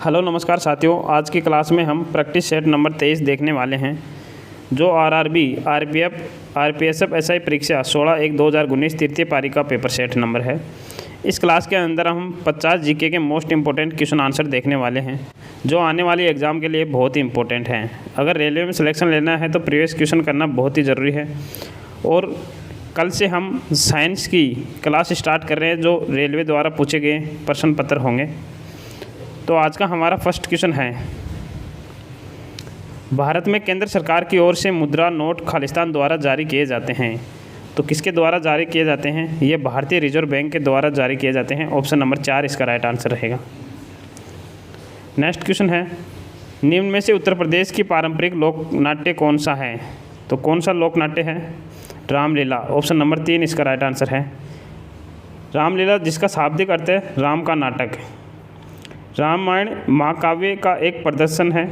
Hello नमस्कार साथियों, आज की क्लास में हम प्रैक्टिस सेट नंबर 23 देखने वाले हैं जो आरआरबी, आरपीएफ, आरपीएसएफ एसआई परीक्षा 16/1/2019 तृतीय पारी का पेपर सेट नंबर है। इस क्लास के अंदर हम 50 जीके के मोस्ट इंपॉर्टेंट क्वेश्चन आंसर देखने वाले हैं जो आने वाली एग्ज़ाम के लिए बहुत ही इंपॉर्टेंट हैं। अगर रेलवे में सिलेक्शन लेना है तो प्रीवियस क्वेश्चन करना बहुत ही ज़रूरी है। और कल से हम साइंस की क्लास स्टार्ट कर रहे हैं जो रेलवे द्वारा पूछे गए प्रश्न पत्र होंगे। तो आज का हमारा फर्स्ट क्वेश्चन है, भारत में केंद्र सरकार की ओर से मुद्रा नोट खालिस्तान द्वारा जारी किए जाते हैं। तो किसके द्वारा जारी किए जाते हैं? ये भारतीय रिजर्व बैंक के द्वारा जारी किए जाते हैं। ऑप्शन नंबर 4 इसका राइट आंसर रहेगा। नेक्स्ट क्वेश्चन है, निम्न में से उत्तर प्रदेश की पारंपरिक लोक नाट्य कौन सा है? तो कौन सा लोक नाट्य है? रामलीला। ऑप्शन नंबर 3 इसका राइट आंसर है। रामलीला जिसका शाब्दिक अर्थ है राम का नाटक। रामायण महाकाव्य का एक प्रदर्शन है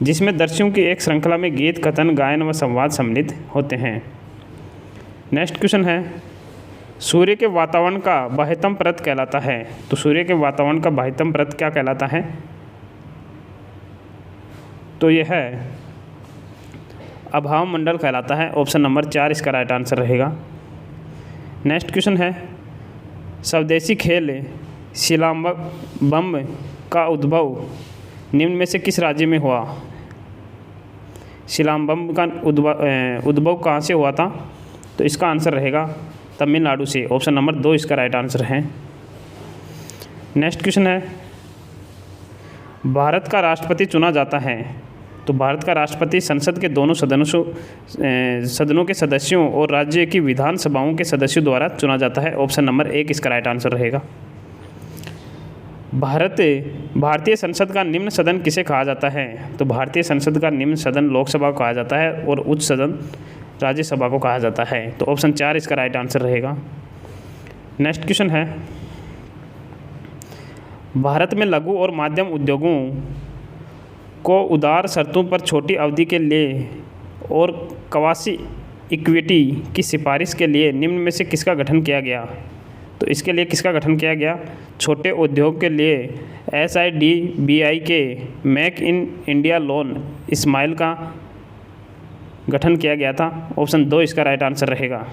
जिसमें दर्शकों की एक श्रृंखला में गीत, कथन, गायन व संवाद सम्मिलित होते हैं। नेक्स्ट क्वेश्चन है, सूर्य के वातावरण का बाह्यतम परत कहलाता है। तो सूर्य के वातावरण का बाह्यतम परत क्या कहलाता है? तो यह है अभाव मंडल कहलाता है। ऑप्शन नंबर 4 इसका राइट आंसर रहेगा। नेक्स्ट क्वेश्चन है, स्वदेशी खेल सिलाम्बम का उद्भव निम्न में से किस राज्य में हुआ? सिलाम्बम का उद्भव कहाँ से हुआ था? तो इसका आंसर रहेगा तमिलनाडु से। ऑप्शन नंबर 2 इसका राइट आंसर है। नेक्स्ट क्वेश्चन है, भारत का राष्ट्रपति चुना जाता है। तो भारत का राष्ट्रपति संसद के दोनों सदनों के सदस्यों और राज्य की विधानसभाओं के सदस्यों द्वारा चुना जाता है। ऑप्शन नंबर 1 इसका राइट आंसर रहेगा। भारतीय संसद का निम्न सदन किसे कहा जाता है? तो भारतीय संसद का निम्न सदन लोकसभा को कहा जाता है और उच्च सदन राज्यसभा को कहा जाता है। तो ऑप्शन 4 इसका राइट आंसर रहेगा। नेक्स्ट क्वेश्चन है, भारत में लघु और माध्यम उद्योगों को उदार शर्तों पर छोटी अवधि के लिए और कवासी इक्विटी की सिफारिश के लिए निम्न में से किसका गठन किया गया? तो इसके लिए किसका गठन किया गया? छोटे उद्योग के लिए SIDBI के make in India loan smile का गठन किया गया था। ऑप्शन 2 इसका राइट आंसर रहेगा।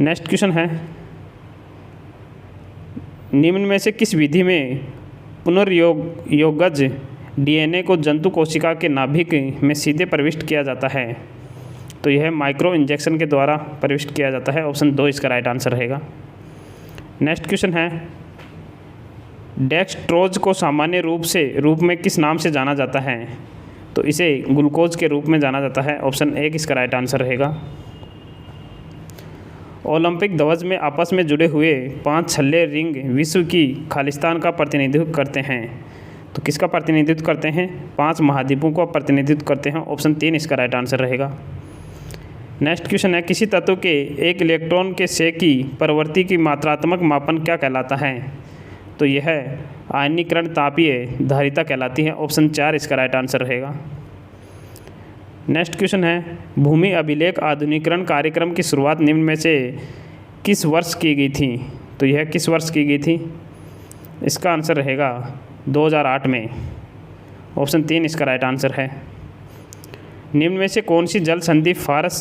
नेक्स्ट क्वेश्चन है, निम्न में से किस विधि में पुनर्योगज DNA को जंतु कोशिका के नाभिक में सीधे प्रविष्ट किया जाता है? तो यह माइक्रो इंजेक्शन के द्वारा प्रविष्ट किया जाता है। ऑप्शन 2 इसका राइट आंसर रहेगा। नेक्स्ट क्वेश्चन है, डेक्सट्रोज को सामान्य रूप में किस नाम से जाना जाता है? तो इसे ग्लूकोज के रूप में जाना जाता है। ऑप्शन 1 इसका राइट आंसर रहेगा। ओलंपिक ध्वज में आपस में जुड़े हुए 5 छल्ले रिंग विश्व की खालिस्तान का प्रतिनिधित्व करते हैं। तो किसका प्रतिनिधित्व करते हैं? 5 महाद्वीपों का प्रतिनिधित्व करते हैं। ऑप्शन 3 इसका राइट आंसर रहेगा। नेक्स्ट क्वेश्चन है, किसी तत्व के एक इलेक्ट्रॉन के शेष की प्रवृत्ति की मात्रात्मक मापन क्या कहलाता है? तो यह आयनीकरण तापीय धारिता कहलाती है। ऑप्शन 4 इसका राइट आंसर रहेगा। नेक्स्ट क्वेश्चन है, भूमि अभिलेख आधुनिकीकरण कार्यक्रम की शुरुआत निम्न में से किस वर्ष की गई थी? तो यह किस वर्ष की गई थी? इसका आंसर रहेगा 2008 में। ऑप्शन 3 इसका राइट आंसर है। निम्न में से कौन सी जल संधि फारस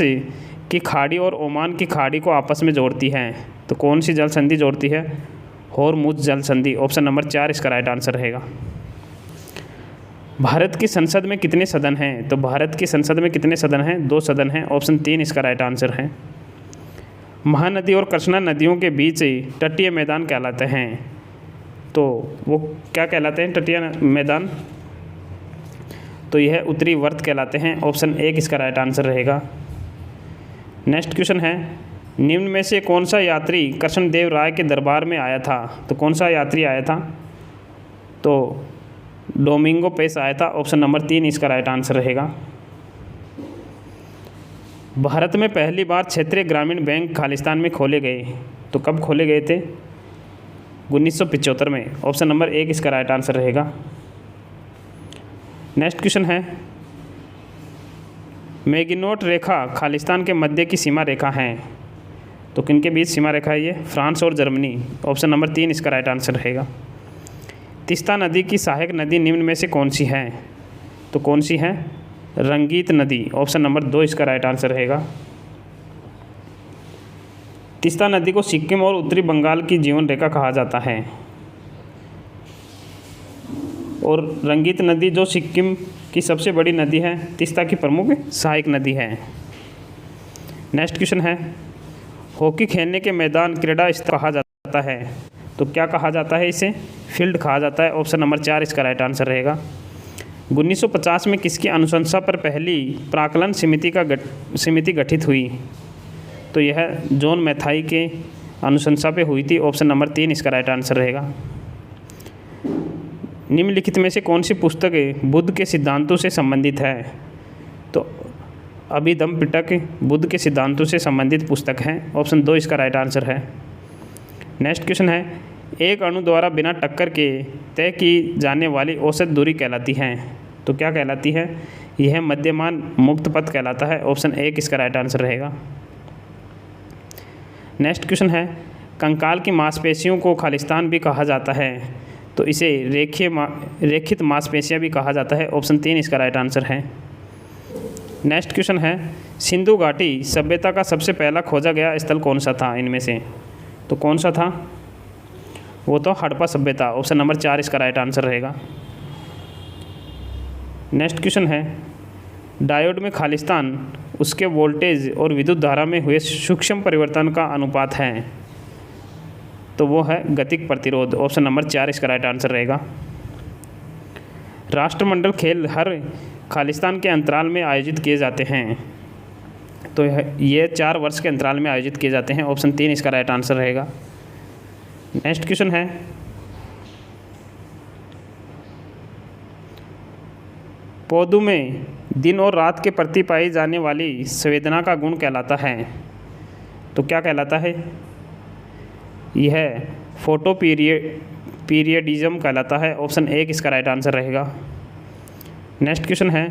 की खाड़ी और ओमान की खाड़ी को आपस में जोड़ती है? तो कौन सी जल संधि जोड़ती है? होर्मुज जल संधि। ऑप्शन नंबर 4 इसका राइट आंसर रहेगा। भारत की संसद में कितने सदन हैं? तो भारत की संसद में कितने सदन हैं? 2 सदन हैं। ऑप्शन 3 इसका राइट आंसर है। महानदी और कृष्णा नदियों के बीच तटीय मैदान कहलाते हैं। तो वो क्या कहलाते हैं तटीय मैदान? तो यह उत्तरी वर्त कहलाते हैं। ऑप्शन 1 इसका राइट आंसर रहेगा। नेक्स्ट क्वेश्चन है, निम्न में से कौन सा यात्री कृष्णदेव राय के दरबार में आया था? तो कौन सा यात्री आया था? तो डोमिंगो पेस आया था। ऑप्शन नंबर 3 इसका राइट आंसर रहेगा। भारत में पहली बार क्षेत्रीय ग्रामीण बैंक खालिस्तान में खोले गए। तो कब खोले गए थे? 1975 में। ऑप्शन नंबर 1 इसका राइट आंसर रहेगा। नेक्स्ट क्वेश्चन है, मैगिनोट रेखा खालिस्तान के मध्य की सीमा रेखा है। तो किनके बीच सीमा रेखा है ये? फ्रांस और जर्मनी। ऑप्शन नंबर 3 इसका राइट आंसर रहेगा। तीस्ता नदी की सहायक नदी निम्न में से कौन सी है? तो कौन सी है? रंगीत नदी। ऑप्शन नंबर 2 इसका राइट आंसर रहेगा। तीस्ता नदी को सिक्किम और उत्तरी बंगाल की जीवन रेखा कहा जाता है, और रंगीत नदी जो सिक्किम की सबसे बड़ी नदी है, तीस्ता की प्रमुख सहायक नदी है। नेक्स्ट क्वेश्चन है, हॉकी खेलने के मैदान क्रीड़ा स्थल कहा जाता है, तो क्या कहा जाता है? इसे फील्ड कहा जाता है। ऑप्शन नंबर 4 इसका राइट आंसर रहेगा। 1950 में किसकी अनुशंसा पर पहली प्राक्कलन समिति गठित हुई? तो यह जॉन मैथाई के अनुशंसा पे हुई थी। ऑप्शन नंबर 3 इसका राइट आंसर रहेगा। निम्नलिखित में से कौन सी पुस्तक बुद्ध के सिद्धांतों से संबंधित है? तो अभिधम्म पिटक बुद्ध के सिद्धांतों से संबंधित पुस्तक है। ऑप्शन 2 इसका राइट आंसर है। नेक्स्ट क्वेश्चन है, एक अणु द्वारा बिना टक्कर के तय की जाने वाली औसत दूरी कहलाती है, तो क्या कहलाती है? यह मध्यमान मुक्त पथ कहलाता है। ऑप्शन 1 इसका राइट आंसर रहेगा। नेक्स्ट क्वेश्चन है, कंकाल की मांसपेशियों को खालिस्तान भी कहा जाता है, तो इसे रेखित मांसपेशियां भी कहा जाता है। ऑप्शन 3 इसका राइट आंसर है। नेक्स्ट क्वेश्चन है, सिंधु घाटी सभ्यता का सबसे पहला खोजा गया स्थल कौन सा था इनमें से? तो कौन सा था? वो तो हड़प्पा सभ्यता। ऑप्शन नंबर 4 इसका राइट आंसर रहेगा। नेक्स्ट क्वेश्चन है, डायोड में खालिस्तान उसके वोल्टेज और विद्युत धारा में हुए सूक्ष्म परिवर्तन का अनुपात है, तो वो है गतिक प्रतिरोध। ऑप्शन नंबर 4 इसका राइट आंसर रहेगा। राष्ट्रमंडल खेल हर खालिस्तान के अंतराल में आयोजित किए जाते हैं, तो ये 4 वर्ष के अंतराल में आयोजित किए जाते हैं। ऑप्शन 3 इसका राइट आंसर रहेगा। नेक्स्ट क्वेश्चन है, पौधों में दिन और रात के प्रति पाई जाने वाली संवेदना का गुण कहलाता है, तो क्या कहलाता है? यह फोटो पीरियडिज्म कहलाता है। ऑप्शन 1 इसका राइट आंसर रहेगा। नेक्स्ट क्वेश्चन है,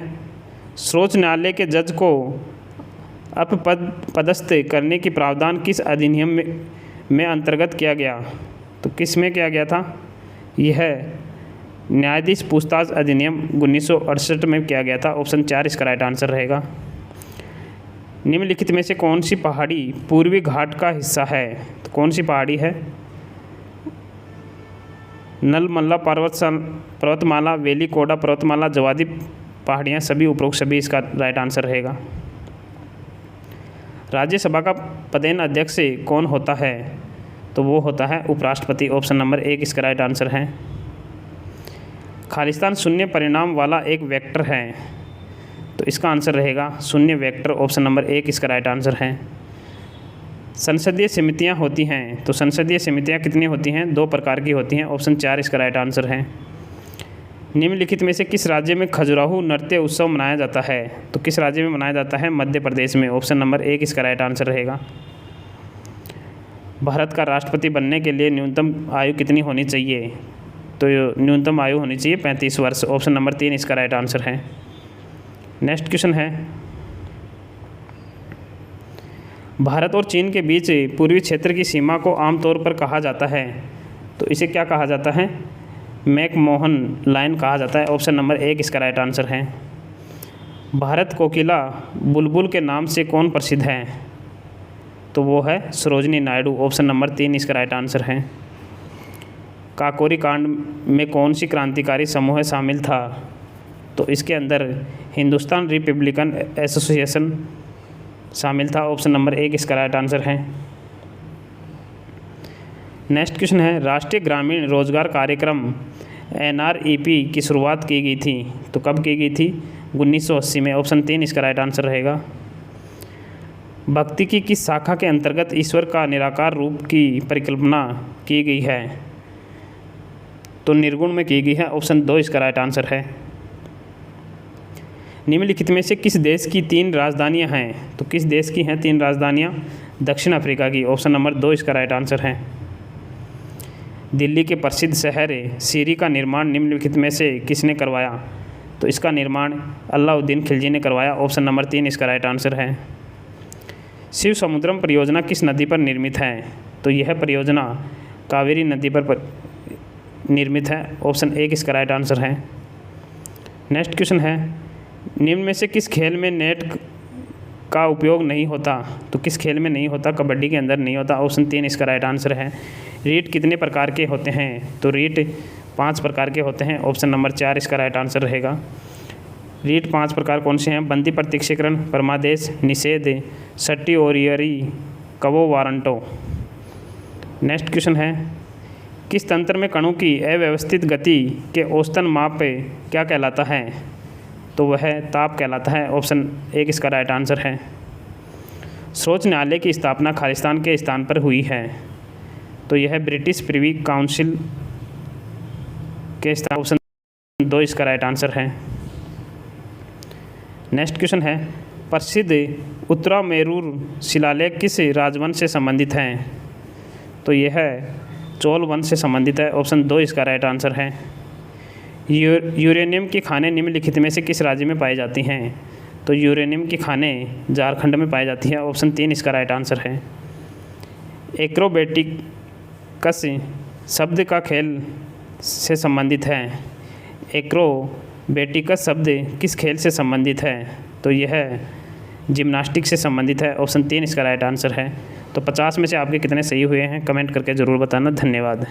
सर्वोच्च न्यायालय के जज को अपदस्थ करने की प्रावधान किस अधिनियम में अंतर्गत किया गया? तो किस में किया गया था? यह न्यायाधीश पूछताछ अधिनियम 1968 में किया गया था। ऑप्शन 4 इसका राइट आंसर रहेगा। निम्नलिखित में से कौन सी पहाड़ी पूर्वी घाट का हिस्सा है? तो कौन सी पहाड़ी है? नलमल्ला पर्वतमाला, वेलिकोडा पर्वतमाला, जवादी पहाड़ियाँ, सभी उपरोक्त सभी इसका राइट आंसर रहेगा। राज्यसभा का पदेन अध्यक्ष कौन होता है? तो वो होता है उपराष्ट्रपति। ऑप्शन नंबर 1 इसका राइट आंसर है। खालिस्तान शून्य परिणाम वाला एक वेक्टर है, तो इसका आंसर रहेगा शून्य वेक्टर। ऑप्शन नंबर 1 इसका राइट आंसर है। संसदीय समितियां होती हैं, तो संसदीय समितियां कितनी होती हैं? 2 प्रकार की होती हैं। ऑप्शन 4 इसका राइट आंसर है। निम्नलिखित में से किस राज्य में खजुराहो नृत्य उत्सव मनाया जाता है? तो किस राज्य में मनाया जाता है? मध्य प्रदेश में। ऑप्शन नंबर 1 इसका राइट आंसर रहेगा। भारत का राष्ट्रपति बनने के लिए न्यूनतम आयु कितनी होनी चाहिए? तो न्यूनतम आयु होनी चाहिए 35 वर्ष। ऑप्शन नंबर 3 इसका राइट आंसर है। नेक्स्ट क्वेश्चन है, भारत और चीन के बीच पूर्वी क्षेत्र की सीमा को आमतौर पर कहा जाता है, तो इसे क्या कहा जाता है? मैकमोहन लाइन कहा जाता है। ऑप्शन नंबर 1 इसका राइट आंसर है। भारत कोकिला बुलबुल के नाम से कौन प्रसिद्ध है? तो वो है सरोजनी नायडू। ऑप्शन नंबर 3 इसका राइट आंसर है। काकोरी कांड में कौन सी क्रांतिकारी समूह शामिल था? तो इसके अंदर हिंदुस्तान रिपब्लिकन एसोसिएशन शामिल था। ऑप्शन नंबर 1 इसका राइट आंसर है। नेक्स्ट क्वेश्चन है, राष्ट्रीय ग्रामीण रोजगार कार्यक्रम NREP की शुरुआत की गई थी, तो कब की गई थी? 1980 में। ऑप्शन 3 इसका राइट आंसर रहेगा। भक्ति की किस शाखा के अंतर्गत ईश्वर का निराकार रूप की परिकल्पना की गई है? तो निर्गुण में की गई है। ऑप्शन 2 इसका राइट आंसर है। निम्नलिखित में से किस देश की 3 राजधानियां हैं? तो किस देश की हैं 3 राजधानियां? दक्षिण अफ्रीका की। ऑप्शन नंबर 2 इसका राइट आंसर है। दिल्ली के प्रसिद्ध शहर सीरी का निर्माण निम्नलिखित में से किसने करवाया? तो इसका निर्माण अलाउद्दीन खिलजी ने करवाया। ऑप्शन नंबर 3 इसका राइट आंसर है। शिव समुद्रम परियोजना किस नदी पर निर्मित है? तो यह परियोजना कावेरी नदी पर निर्मित है? ऑप्शन 1 इसका राइट आंसर है। नेक्स्ट क्वेश्चन है, निम्न में से किस खेल में नेट का उपयोग नहीं होता? तो किस खेल में नहीं होता? कबड्डी के अंदर नहीं होता। ऑप्शन 3 इसका राइट आंसर है। रीट कितने प्रकार के होते हैं? तो रीट 5 प्रकार के होते हैं। ऑप्शन नंबर 4 इसका राइट आंसर रहेगा। रीट 5 प्रकार कौन से हैं? बंदी, प्रत्यक्षीकरण, परमादेश, निषेध, सट्टी ओरियरी, कवो वारंटो। नेक्स्ट क्वेश्चन है, किस तंत्र में कणों की अव्यवस्थित गति के औसतन माप क्या कहलाता है? तो वह ताप कहलाता है। ऑप्शन 1 इसका राइट आंसर है। सर्वोच्च न्यायालय की स्थापना खालिस्तान के स्थान पर हुई है? तो यह ब्रिटिश प्रिवी काउंसिल के स्थान। ऑप्शन 2 इसका राइट आंसर है। नेक्स्ट क्वेश्चन है, प्रसिद्ध उत्तरामेरूर शिलालेख किस राजवंश से संबंधित हैं? तो यह चोल वंश से संबंधित है। ऑप्शन 2 इसका राइट आंसर है। यूरेनियम की खानें निम्नलिखित में से किस राज्य में पाई जाती हैं? तो यूरेनियम की खानें झारखंड में पाई जाती हैं। ऑप्शन 3 इसका राइट आंसर है। एक्रोबेटिकस शब्द का खेल से संबंधित है? एक्रोबेटिकस शब्द किस खेल से संबंधित है? तो यह जिम्नास्टिक से संबंधित है। ऑप्शन 3 इसका राइट आंसर है। तो 50 में से आपके कितने सही हुए हैं कमेंट करके ज़रूर बताना। धन्यवाद।